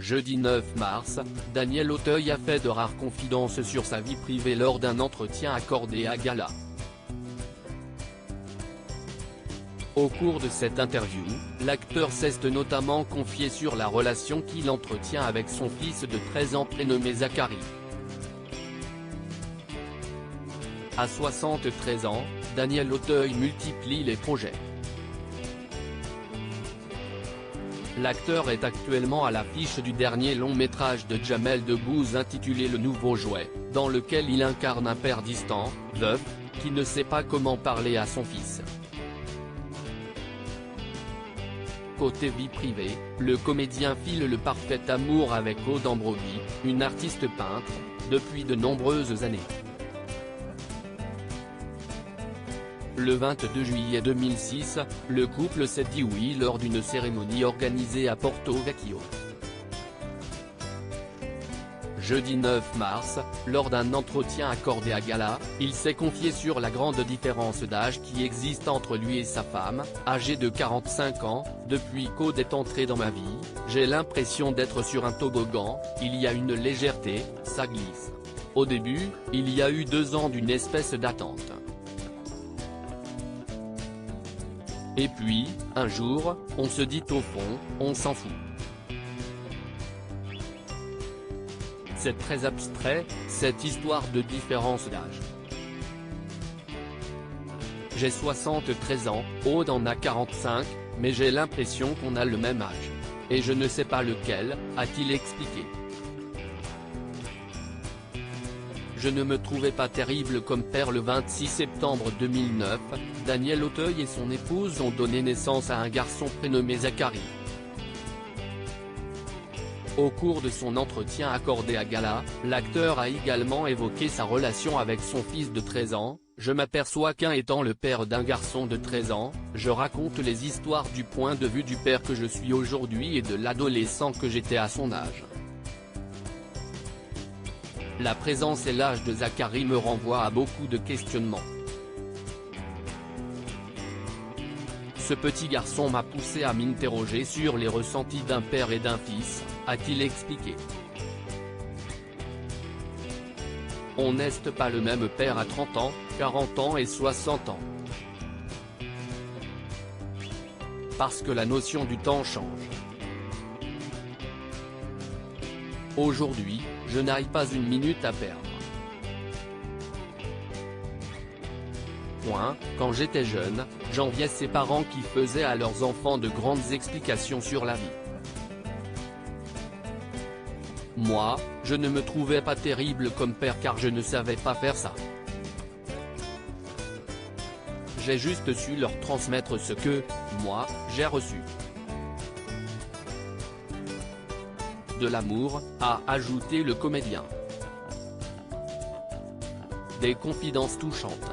Jeudi 9 mars, Daniel Auteuil a fait de rares confidences sur sa vie privée lors d'un entretien accordé à Gala. Au cours de cette interview, l'acteur s'est notamment confié sur la relation qu'il entretient avec son fils de 13 ans prénommé Zachary. À 73 ans, Daniel Auteuil multiplie les projets. L'acteur est actuellement à l'affiche du dernier long-métrage de Jamel Debbouze intitulé Le Nouveau Jouet, dans lequel il incarne un père distant, veuf, qui ne sait pas comment parler à son fils. Côté vie privée, le comédien file le parfait amour avec Aude Ambrogi, une artiste peintre, depuis de nombreuses années. Le 22 juillet 2006, le couple s'est dit oui lors d'une cérémonie organisée à Porto Vecchio. Jeudi 9 mars, lors d'un entretien accordé à Gala, il s'est confié sur la grande différence d'âge qui existe entre lui et sa femme, âgée de 45 ans. Depuis qu'Aude est entrée dans ma vie, j'ai l'impression d'être sur un toboggan, il y a une légèreté, ça glisse. Au début, il y a eu 2 ans d'une espèce d'attente. Et puis, un jour, on se dit au fond, on s'en fout. C'est très abstrait, cette histoire de différence d'âge. J'ai 73 ans, Aude en a 45, mais j'ai l'impression qu'on a le même âge. Et je ne sais pas lequel, a-t-il expliqué. Je ne me trouvais pas terrible comme père. Le 26 septembre 2009, Daniel Auteuil et son épouse ont donné naissance à un garçon prénommé Zachary. Au cours de son entretien accordé à Gala, l'acteur a également évoqué sa relation avec son fils de 13 ans. Je m'aperçois qu'en étant le père d'un garçon de 13 ans, je raconte les histoires du point de vue du père que je suis aujourd'hui et de l'adolescent que j'étais à son âge. La présence et l'âge de Zachary me renvoient à beaucoup de questionnements. Ce petit garçon m'a poussé à m'interroger sur les ressentis d'un père et d'un fils, a-t-il expliqué. On n'est pas le même père à 30 ans, 40 ans et 60 ans. Parce que la notion du temps change. Aujourd'hui, je n'ai pas une minute à perdre. Quand j'étais jeune, j'enviais ces parents qui faisaient à leurs enfants de grandes explications sur la vie. Moi, je ne me trouvais pas terrible comme père car je ne savais pas faire ça. J'ai juste su leur transmettre ce que, moi, j'ai reçu. De l'amour, a ajouté le comédien. Des confidences touchantes.